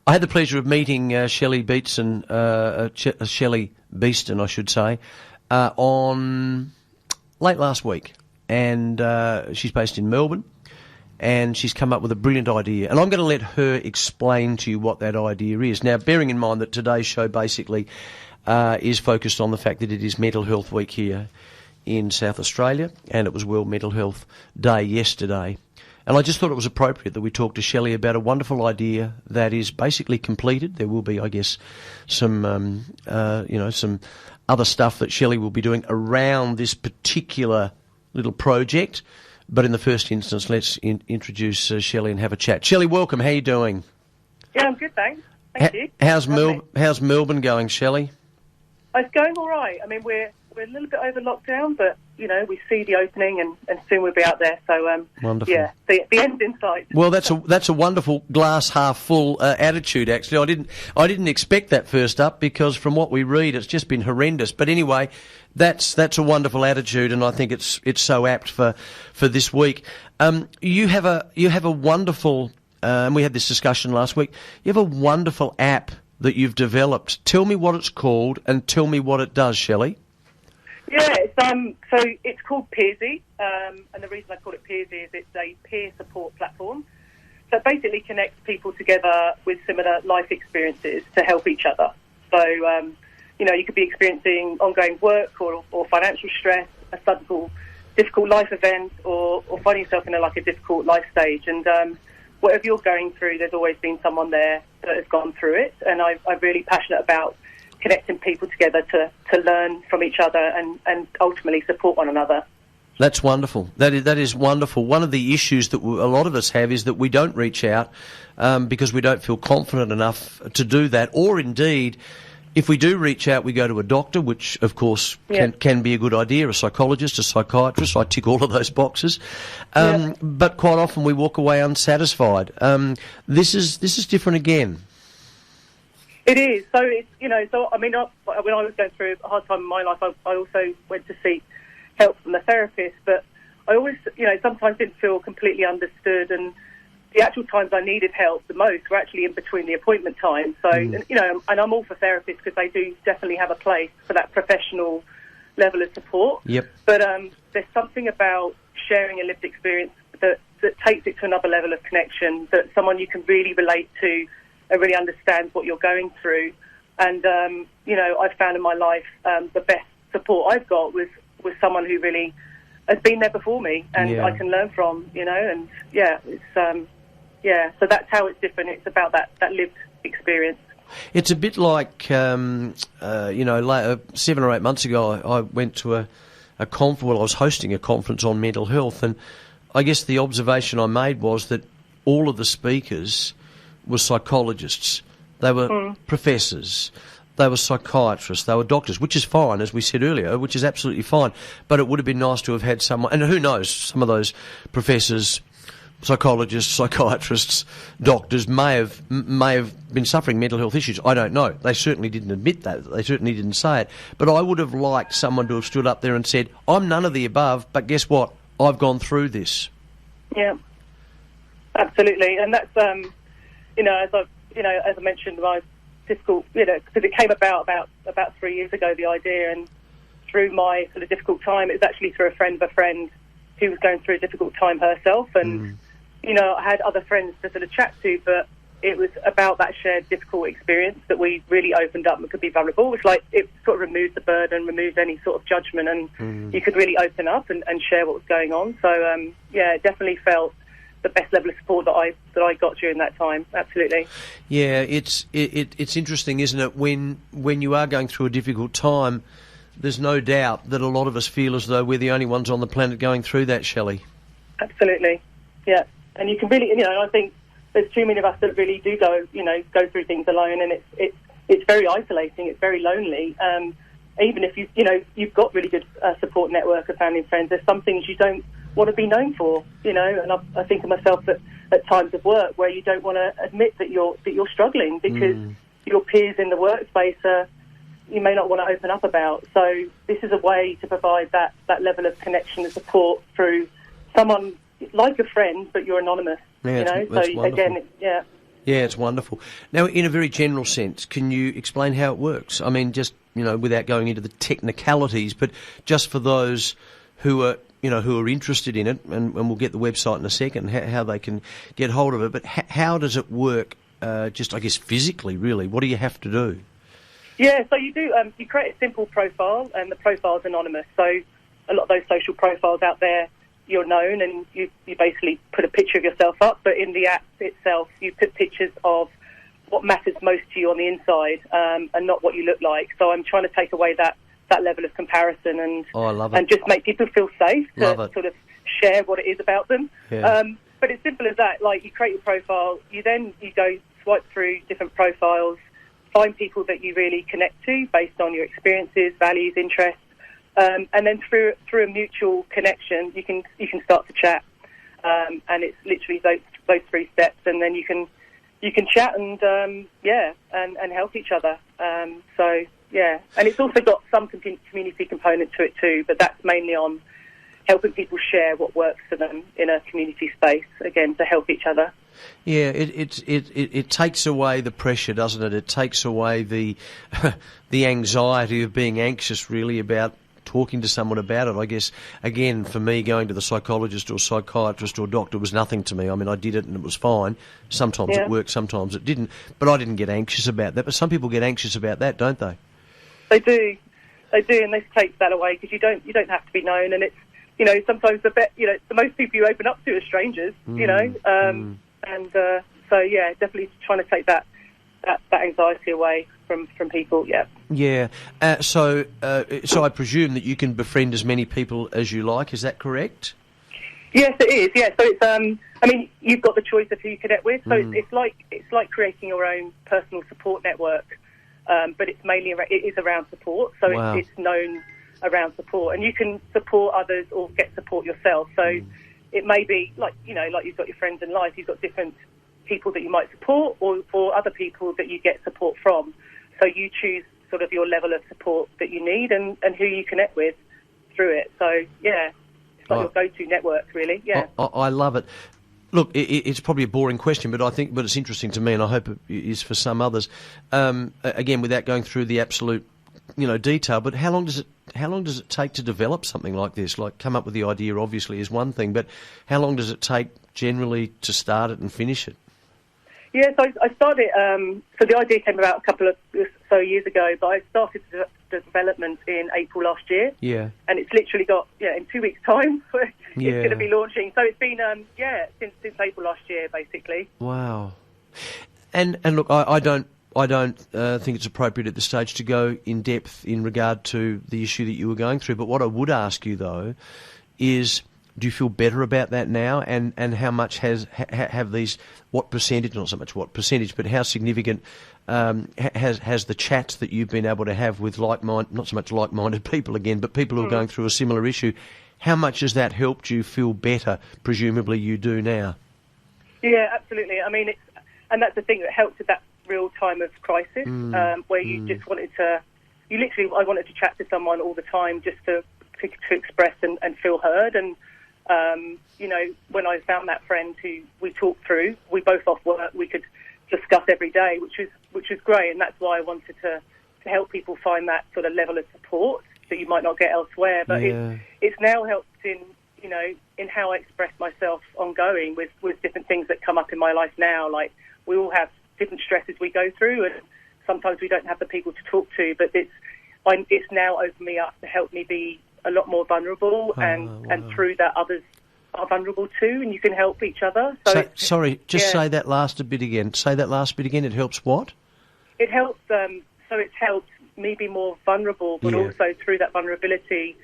I had the pleasure of meeting Shelley Beeston, Shelley Beeston, I should say, on late last week. And she's based in Melbourne, and she's come up with a brilliant idea. And I'm going to let her explain to you what that idea is. Now, bearing in mind that today's show basically is focused on the fact that it is Mental Health Week here in South Australia, and it was World Mental Health Day yesterday. And I just thought it was appropriate that we talk to Shelley about a wonderful idea that is basically completed. There will be, I guess, some some other stuff that Shelley will be doing around this particular little project. But in the first instance, let's introduce Shelley and have a chat. Shelley, welcome. How are you doing? Yeah, I'm good, thanks. Thank you. How's Melbourne going, Shelley? It's going all right. I mean, we're a little bit over lockdown, but, we see the opening and soon we'll be out there. So, wonderful. Yeah, the end's in sight. Well, that's a wonderful glass half full attitude, actually. I didn't expect that first up because from what we read, it's just been horrendous. But anyway, that's a wonderful attitude, and I think it's so apt for this week. You have a wonderful, and we had this discussion last week, you have a wonderful app that you've developed. Tell me what it's called and tell me what it does, Shelley. Yeah, so it's called Peerzee, and the reason I call it Peerzee is it's a peer support platform. So it basically connects people together with similar life experiences to help each other. So, you could be experiencing ongoing work or financial stress, a sudden difficult life event, or finding yourself in a difficult life stage. And whatever you're going through, there's always been someone there that has gone through it. And I'm really passionate about connecting people together to learn from each other and ultimately support one another. That's wonderful. That is wonderful. One of the issues that a lot of us have is that we don't reach out because we don't feel confident enough to do that, or indeed, if we do reach out, we go to a doctor, which of course can be a good idea, a psychologist, a psychiatrist. I tick all of those boxes. But quite often we walk away unsatisfied. This is different again. It is. So it's when I was going through a hard time in my life, I also went to seek help from a therapist. But I always, sometimes didn't feel completely understood, and the actual times I needed help the most were actually in between the appointment times. So, and I'm all for therapists because they do definitely have a place for that professional level of support. Yep. But there's something about sharing a lived experience that takes it to another level of connection, that someone you can really relate to and really understands what you're going through. And, I've found in my life the best support I've got was someone who really has been there before me and I can learn from, and so that's how it's different. It's about that lived experience. It's a bit like, 7 or 8 months ago, I went to a conference. Well, I was hosting a conference on mental health, and I guess the observation I made was that all of the speakers were psychologists. They were professors. They were psychiatrists. They were doctors, which is fine, as we said earlier, which is absolutely fine. But it would have been nice to have had someone, and who knows, some of those professors, psychologists, psychiatrists, doctors may have been suffering mental health issues. I don't know. They certainly didn't admit that. They certainly didn't say it. But I would have liked someone to have stood up there and said, I'm none of the above, but guess what? I've gone through this. Yeah, absolutely. And that's, as I mentioned, my difficult, because it came about 3 years ago, the idea, and through my sort of difficult time, it was actually through a friend of a friend who was going through a difficult time herself, and I had other friends to sort of chat to, but it was about that shared difficult experience that we really opened up and could be vulnerable. It's like it sort of removed the burden, removed any sort of judgment, and you could really open up and share what was going on. So it definitely felt the best level of support that I got during that time. Absolutely. Yeah, it's interesting, isn't it? When you are going through a difficult time, there's no doubt that a lot of us feel as though we're the only ones on the planet going through that, Shelley. Absolutely. Yeah, and you can really, I think there's too many of us that really do go through things alone, and it's very isolating. It's very lonely. Even if you've got really good support network of family and friends, there's some things you don't want to be known for, and I think of myself at times of work where you don't want to admit that you're struggling because your peers in the workspace you may not want to open up about. So this is a way to provide that level of connection and support through someone like a friend, but you're anonymous. Yeah, So wonderful. again, Yeah, it's wonderful. Now, in a very general sense, can you explain how it works? I mean, just, without going into the technicalities, but just for those who are, who are interested in it, and we'll get the website in a second, how they can get hold of it, but how does it work, just, I guess, physically, really? What do you have to do? Yeah, so you do, you create a simple profile, and the profile's anonymous. So a lot of those social profiles out there, you're known, and you basically put a picture of yourself up, but in the app itself, you put pictures of what matters most to you on the inside, and not what you look like. So I'm trying to take away that level of comparison and I love it. and just make people feel safe to sort of share what it is about them. Yeah. But it's simple as that. Like, you create your profile, you go swipe through different profiles, find people that you really connect to based on your experiences, values, interests. And then through a mutual connection, you can start to chat, and it's literally those 3 steps, and then you can chat and help each other. And it's also got some community component to it too, but that's mainly on helping people share what works for them in a community space, again, to help each other. Yeah, it takes away the pressure, doesn't it? It takes away the the anxiety of being anxious, really, about talking to someone about it. I guess, again, for me, going to the psychologist or psychiatrist or doctor was nothing to me. I mean, I did it and it was fine. Sometimes it worked, sometimes it didn't. But I didn't get anxious about that. But some people get anxious about that, don't they? They do, and this takes that away, because you don't have to be known, and it's, sometimes the most people you open up to are strangers, definitely trying to take that anxiety away from people. Yeah. Yeah. So I presume that you can befriend as many people as you like. Is that correct? Yes, it is. Yeah. So it's you've got the choice of who you connect with. So it's like creating your own personal support network, but it's mainly it is around support. So wow. it's known around support, and you can support others or get support yourself. So it may be like you've got your friends in life. You've got different people that you might support, or other people that you get support from. So you choose sort of your level of support that you need and who you connect with through it. So, yeah, it's like your go-to network, really. Yeah. I love it. Look, it's probably a boring question, but it's interesting to me, and I hope it is for some others. Again, without going through the absolute, detail, but how long does it take to develop something like this? Like, come up with the idea, obviously, is one thing, but how long does it take generally to start it and finish it? Yeah, so I started, so the idea came about a couple of years ago, but I started the development in April last year. Yeah. And it's literally got, in 2 weques' time, it's going to be launching. So it's been, since April last year, basically. Wow. And look, I don't think it's appropriate at this stage to go in depth in regard to the issue that you were going through, but what I would ask you, though, is, do you feel better about that now? And how much have these, what percentage, not so much what percentage, but how significant has the chats that you've been able to have with not so much like-minded people again, but people who are going through a similar issue, how much has that helped you feel better? Presumably you do now. Yeah, absolutely. I mean, and that's the thing that helped at that real time of crisis, where you just wanted to, I wanted to chat to someone all the time just to express and feel heard. And when I found that friend who we talked through, we both off work, we could discuss every day, which was great, and that's why I wanted to help people find that sort of level of support that you might not get elsewhere. But it's now helped in how I express myself ongoing with different things that come up in my life now. Like, we all have different stresses we go through, and sometimes we don't have the people to talk to, but it's now opened me up to help me be a lot more vulnerable, and through that others are vulnerable too, and you can help each other. So say that last bit again. Say that last bit again. It helps what? It helps. So it's helped me be more vulnerable, but also through that vulnerability,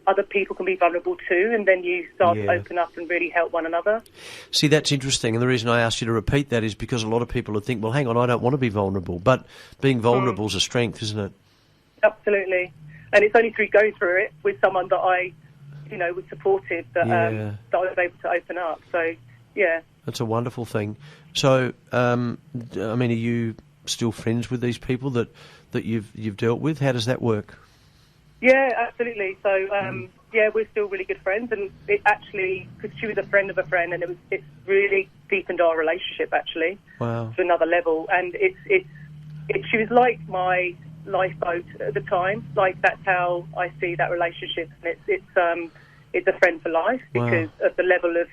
other people can be vulnerable too, and then you start to open up and really help one another. See, that's interesting, and the reason I asked you to repeat that is because a lot of people would think, well, hang on, I don't want to be vulnerable, but being vulnerable is a strength, isn't it? Absolutely. And it's only through going through it with someone that I, was supportive that I was able to open up. So, yeah. That's a wonderful thing. So, are you still friends with these people that you've dealt with? How does that work? Yeah, absolutely. So, we're still really good friends, and it actually, because she was a friend of a friend, and it's really deepened our relationship actually. Wow. To another level, and she was like my lifeboat at the time. Like, that's how I see that relationship, and it's a friend for life because of the level of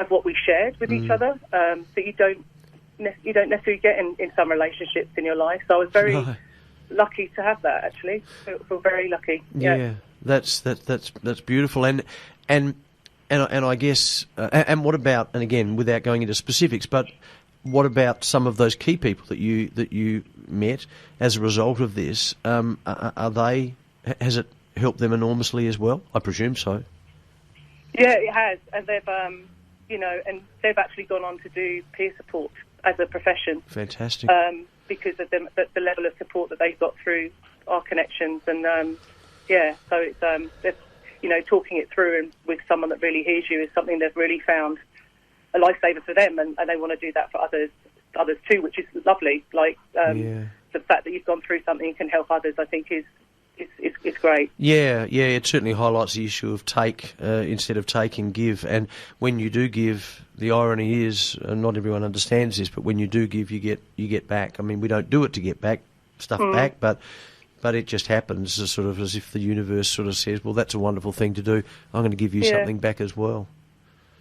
what we shared with each other. That you don't necessarily get in some relationships in your life. So I was very lucky to have that. Actually, I feel very lucky. Yeah, that's beautiful. And I guess and what about, and again, without going into specifics, but what about some of those key people that you met as a result of this? Has it helped them enormously as well? I presume so. Yeah, it has, and they've actually gone on to do peer support as a profession. Fantastic. Because of the level of support that they've got through our connections, and so it's talking it through and with someone that really hears you is something they've really found a lifesaver for them, and they want to do that for others too, which is lovely. Like the fact that you've gone through something and can help others, I think is great. Yeah, it certainly highlights the issue of take instead of taking, give. And when you do give, the irony is, not everyone understands this, but when you do give, you get back. I mean, we don't do it to get back stuff back, but it just happens, sort of as if the universe sort of says, well, that's a wonderful thing to do. I'm going to give you something back as well.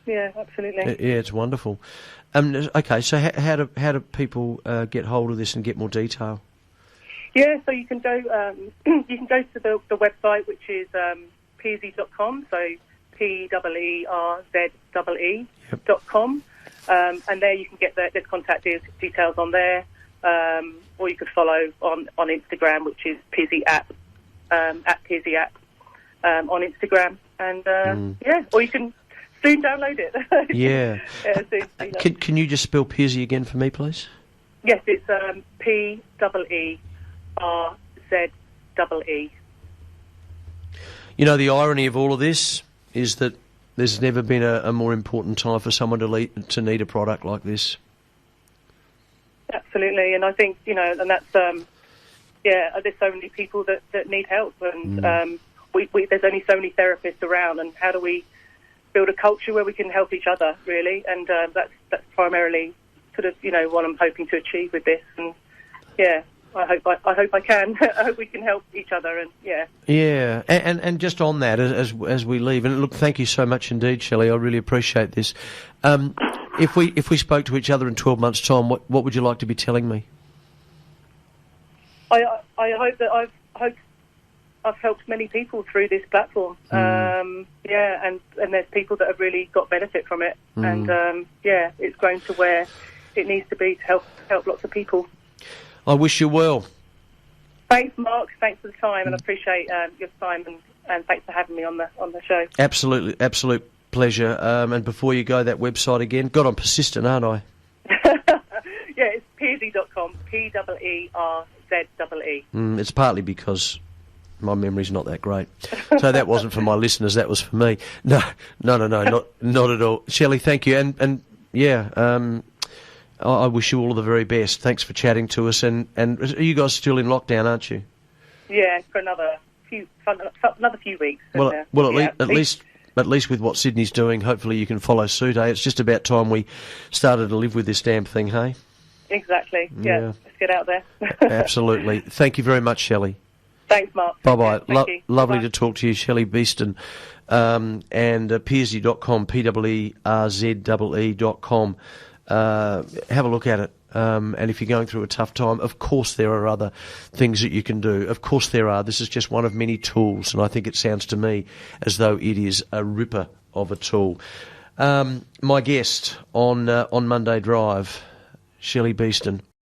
Yeah, absolutely. Yeah, it's wonderful. Okay, so how do people get hold of this and get more detail? Yeah, so you can go to the website, which is peerzee.com, so peerzee.com, and there you can get there's contact details on there, or you could follow on Instagram, which is Peerzee app, at Peerzee app on Instagram, and or you can soon download it. Yeah. Can you just spell Peerzee again for me, please? Yes, it's Peerzee. You know, the irony of all of this is that there's never been a more important time for someone to need a product like this. Absolutely, and I think, and that's, there's so many people that need help, and there's only so many therapists around, and how do we build a culture where we can help each other, really, and that's primarily sort of, what I'm hoping to achieve with this, and I hope I can. I hope we can help each other, and Yeah, and just on that, as we leave, and look, thank you so much indeed, Shelley. I really appreciate this. If we spoke to each other in 12 months' time, what would you like to be telling me? I hope that I've helped many people through this platform. And there's people that have really got benefit from it, and it's grown to where it needs to be to help lots of people. I wish you well. Thanks, Mark. Thanks for the time, and I appreciate your time, and thanks for having me on the show. Absolutely, absolute pleasure. And before you go, that website again. God, I'm persistent, aren't I? It's peerzee.com. Peerzee. It's partly because my memory's not that great. So that wasn't for my listeners. That was for me. No, not at all. Shelley, thank you, and I wish you all the very best. Thanks for chatting to us. And are you guys still in lockdown, aren't you? Yeah, for another few weeks. Well, at least with what Sydney's doing, hopefully you can follow suit. It's just about time we started to live with this damn thing, hey? Exactly. Yeah. Let's get out there. Absolutely. Thank you very much, Shelley. Thank Mark. Bye-bye. Lovely Bye-bye. to talk to you, Shelley Beeston. And Peerzee.com, Peerzee.com. Have a look at it. And if you're going through a tough time, of course there are other things that you can do. Of course there are. This is just one of many tools, and I think it sounds to me as though it is a ripper of a tool. My guest on Monday Drive, Shelley Beeston.